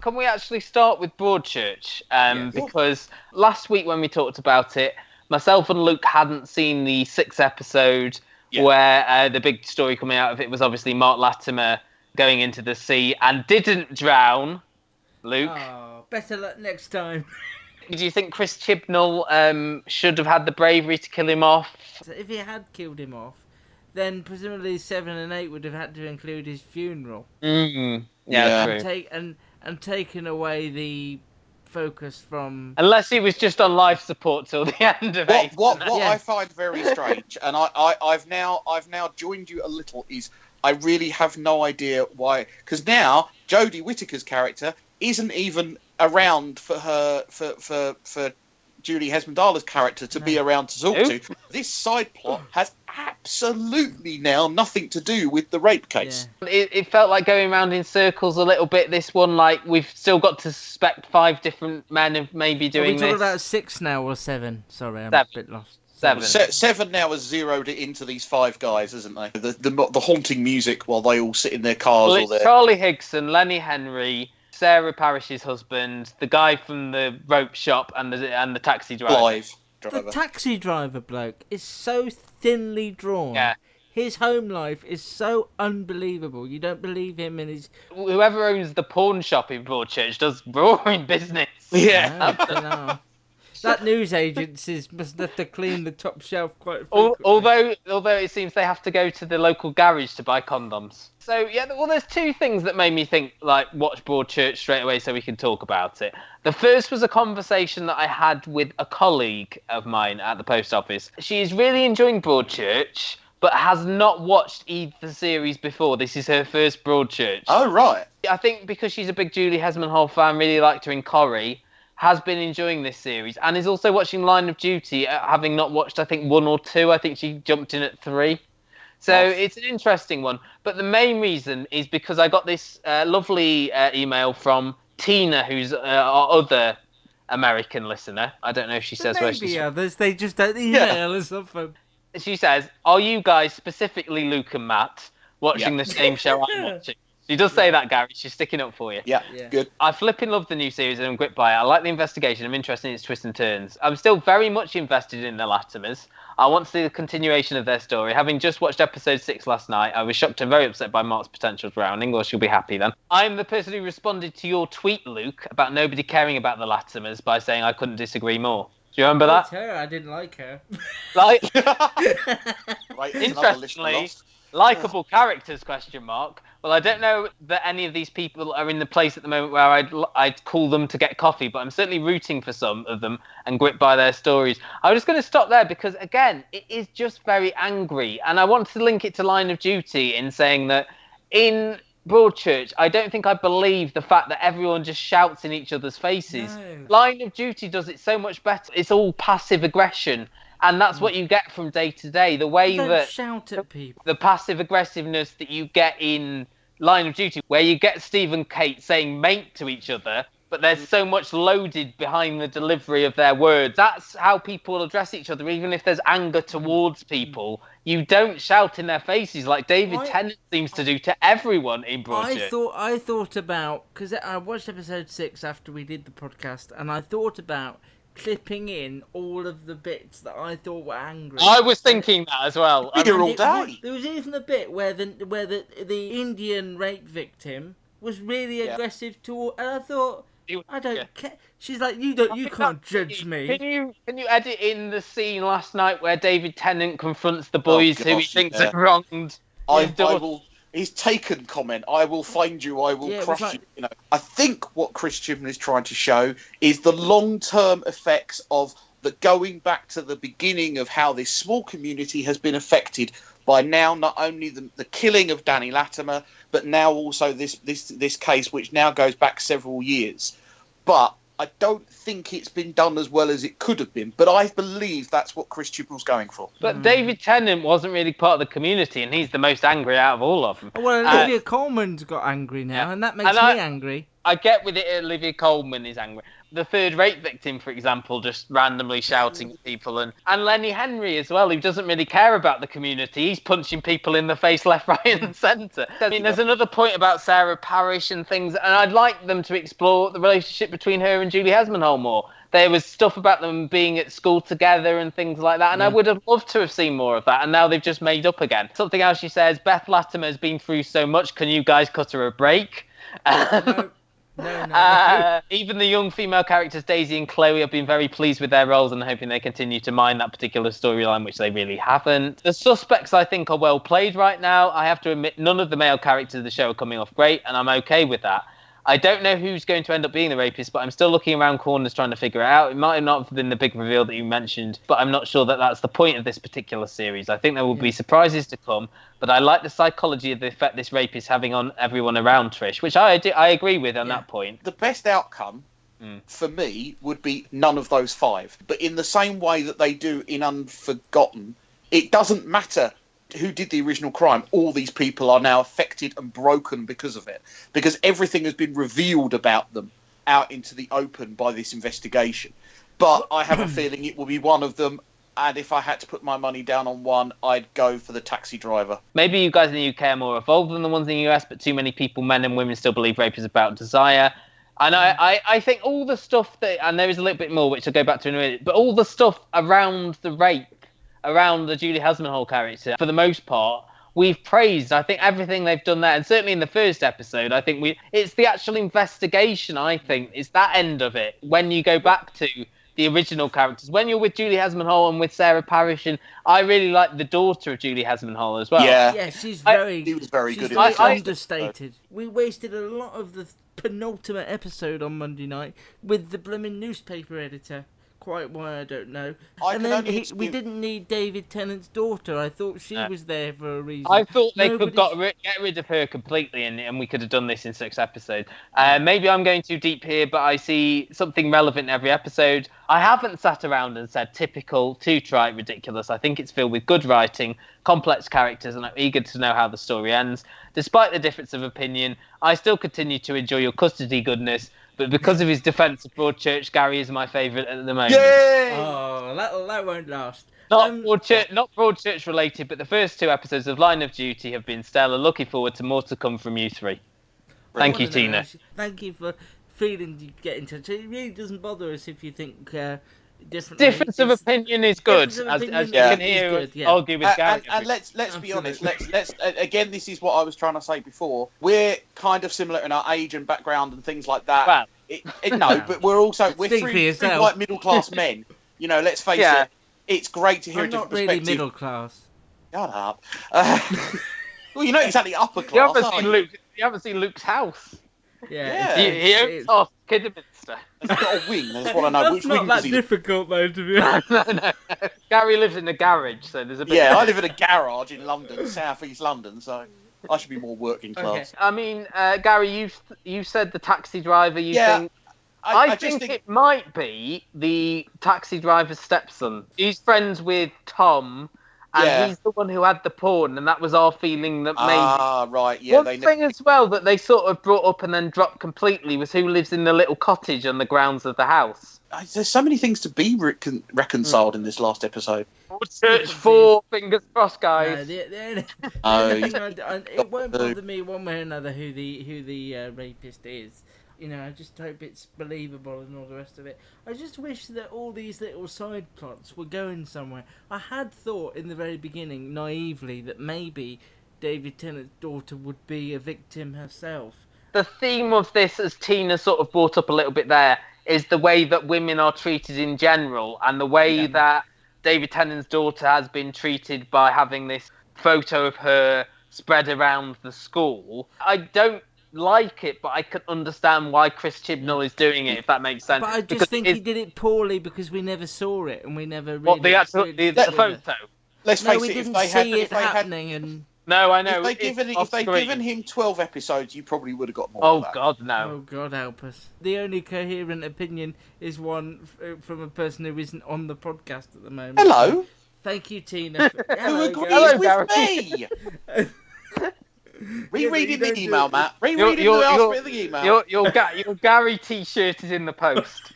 can we actually start with Broadchurch? Because last week when we talked about it, myself and Luke hadn't seen the 6th episode where the big story coming out of it was obviously Mark Latimer going into the sea and didn't drown. Luke? Oh, better luck next time. Do you think Chris Chibnall should have had the bravery to kill him off? So if he had killed him off, then presumably 7 and 8 would have had to include his funeral. Yeah, true. And taken away the focus from... Unless he was just on life support till the end of it. What I find very strange, and I've now joined you a little, is I really have no idea why. Because now Jodie Whittaker's character isn't even around for Julie Hesmondala's character to be around to talk to. This side plot has absolutely now nothing to do with the rape case. Yeah. It felt like going around in circles a little bit. This one, like, we've still got to suspect 5 different men of maybe doing this. Are we talking about 6 now or 7? Sorry, I'm 7. a bit lost. 7. 7 now has zeroed it into these 5 guys, hasn't they? The haunting music while they all sit in their cars. Well, it's Charlie Higson, Lenny Henry, Sarah Parish's husband, the guy from the rope shop, and the taxi driver. The taxi driver bloke is so thinly drawn. Yeah. His home life is so unbelievable. You don't believe him in his... Whoever owns the pawn shop in Broadchurch does roaring business. Yeah. I don't know. That news agency must have to clean the top shelf quite frequently. Although it seems they have to go to the local garage to buy condoms. So, yeah, well, there's 2 things that made me think, like, watch Broadchurch straight away so we can talk about it. The first was a conversation that I had with a colleague of mine at the post office. She is really enjoying Broadchurch, but has not watched either series before. This is her first Broadchurch. Oh, right. I think because she's a big Julie Hesmondhalgh fan, really liked her in Corrie, has been enjoying this series, and is also watching Line of Duty, having not watched, I think, 1 or 2. I think she jumped in at 3. So it's an interesting one. But the main reason is because I got this lovely email from Tina, who's our other American listener. I don't know if she says where she's from. Maybe others, they just don't email us often. She says, are you guys, specifically Luke and Matt, watching the same show I'm watching? She does say that, Gary. She's sticking up for you. Yeah, good. I flipping love the new series and I'm gripped by it. I like the investigation. I'm interested in its twists and turns. I'm still very much invested in the Latimers. I want to see the continuation of their story. Having just watched episode 6 last night, I was shocked and very upset by Mark's potential drowning, or she'll be happy then. I'm the person who responded to your tweet, Luke, about nobody caring about the Latimers by saying I couldn't disagree more. Do you remember that? Her, I didn't like her. Like, right, interestingly, likeable characters, ? Well, I don't know that any of these people are in the place at the moment where I'd call them to get coffee, but I'm certainly rooting for some of them and gripped by their stories. I was just going to stop there because, again, it is just very angry. And I want to link it to Line of Duty in saying that in Broadchurch, I don't think I believe the fact that everyone just shouts in each other's faces. No. Line of Duty does it so much better. It's all passive aggression. And that's what you get from day to day. The way that shout at people. The passive aggressiveness that you get in Line of Duty, where you get Steve and Kate saying mate to each other, but there's so much loaded behind the delivery of their words. That's how people address each other, even if there's anger towards people. You don't shout in their faces like David Tennant seems to do to everyone in Broadchurch. I thought about, because I watched episode 6 after we did the podcast, and I thought about clipping in all of the bits that I thought were angry. I was thinking that as well. Here all day. There was even a bit where the Indian rape victim was really aggressive toward, and I thought, I don't care. She's like, you can't judge me. Can you edit in the scene last night where David Tennant confronts the boys who he thinks have wronged? His taken comment, I will find you, I will crush you. You know, I think what Chris Chibnall is trying to show is the long-term effects of the going back to the beginning of how this small community has been affected by now not only the killing of Danny Latimer, but now also this case, which now goes back several years. But I don't think it's been done as well as it could have been, but I believe that's what Chris Chibnall's going for. But David Tennant wasn't really part of the community, and he's the most angry out of all of them. Well, Olivia Colman's got angry now, and that makes me angry. I get with it, Olivia Colman is angry. The third rape victim, for example, just randomly shouting at people. And Lenny Henry as well, who doesn't really care about the community. He's punching people in the face left, right and centre. I mean, there's another point about Sarah Parish and things, and I'd like them to explore the relationship between her and Julie Hesmanhole more. There was stuff about them being at school together and things like that, and I would have loved to have seen more of that, and now they've just made up again. Something else she says, Beth Latimer's been through so much, can you guys cut her a break? No. Even the young female characters, Daisy and Chloe, have been very pleased with their roles and hoping they continue to mine that particular storyline, which they really haven't. The suspects, I think, are well played right now. I have to admit, none of the male characters of the show are coming off great, and I'm okay with that. I don't know who's going to end up being the rapist, but I'm still looking around corners trying to figure it out. It might have not been the big reveal that you mentioned, but I'm not sure that that's the point of this particular series. I think there will be surprises to come, but I like the psychology of the effect this rape is having on everyone around Trish, which I agree with on that point. The best outcome for me would be none of those 5. But in the same way that they do in Unforgotten, it doesn't matter who did the original crime. All these people are now affected and broken because of it, because everything has been revealed about them out into the open by this investigation. But I have a feeling it will be one of them, and if I had to put my money down on one, I'd go for the taxi driver. Maybe you guys in the UK are more evolved than the ones in the US, but too many people, men and women, still believe rape is about desire. And I think all the stuff that, and there is a little bit more which I'll go back to in a minute, but all the stuff around the rape, around the Julie Hesmanhole character, for the most part, we've praised. I think everything they've done there, and certainly in the first episode, I think it's the actual investigation, I think, is that end of it. When you go back to the original characters, when you're with Julie Hesmanhole and with Sarah Parish, and I really like the daughter of Julie Hesmanhole as well. Yeah, she's very good. Very understated. We wasted a lot of the penultimate episode on Monday night with the blooming newspaper editor. Quite why, I don't know. We didn't need David Tennant's daughter. I thought she was there for a reason. I thought they could get rid of her completely, and we could have done this in 6 episodes. Maybe I'm going too deep here, but I see something relevant in every episode. I haven't sat around and said typical, too trite, ridiculous. I think it's filled with good writing, complex characters, and I'm eager to know how the story ends. Despite the difference of opinion, I still continue to enjoy your custody goodness. But because of his defence of Broadchurch, Gary is my favourite at the moment. Yay! Oh, that won't last. Not Broadchurch related, but the first 2 episodes of Line of Duty have been stellar. Looking forward to more to come from you 3. Thank you, Tina. Thank you for feeling you get in touch. It really doesn't bother us if you think difference of opinion is good, as you can hear. Argue with Gary. And let's be honest. Let's again. This is what I was trying to say before. We're kind of similar in our age and background and things like that. Well, but we're 3 like middle class men. You know, let's face it. It's great to hear a different perspective. I'm not really middle class. Shut up. Well, you're not exactly upper class. You haven't seen Luke's house. Yeah. He owns half Kidderminster. It's got a wing. That's what I know. That's not that difficult, though, to be honest. No. Gary lives in a garage, so there's a bit... Yeah, I live in a garage in London, south-east London, so I should be more working class. Okay. I mean, Gary, you said the taxi driver, think... I think it might be the taxi driver's stepson. He's friends with Tom, and he's the one who had the porn, and that was our feeling that maybe... Ah, right, yeah. One thing as well that they sort of brought up and then dropped completely was who lives in the little cottage on the grounds of the house. There's so many things to be reconciled in this last episode. Search for, fingers crossed, guys. It won't bother me one way or another who the rapist is. You know, I just hope it's believable and all the rest of it. I just wish that all these little side plots were going somewhere. I had thought in the very beginning, naively, that maybe David Tennant's daughter would be a victim herself. The theme of this, as Tina sort of brought up a little bit there, is the way that women are treated in general, and the way that David Tennant's daughter has been treated by having this photo of her spread around the school. I don't like it, but I can understand why Chris Chibnall is doing it, if that makes sense. But I just think he did it poorly because we never saw it and we never really... the photo? Let's face we it, didn't see it happening and... No, I know. If they'd given him 12 episodes, you probably would have got more. Oh, God, no. Oh, God help us. The only coherent opinion is one from a person who isn't on the podcast at the moment. Hello. Thank you, Tina. Who agrees with me? Rereading the email, Matt. Rereading the last bit of the email. Your Gary T-shirt is in the post.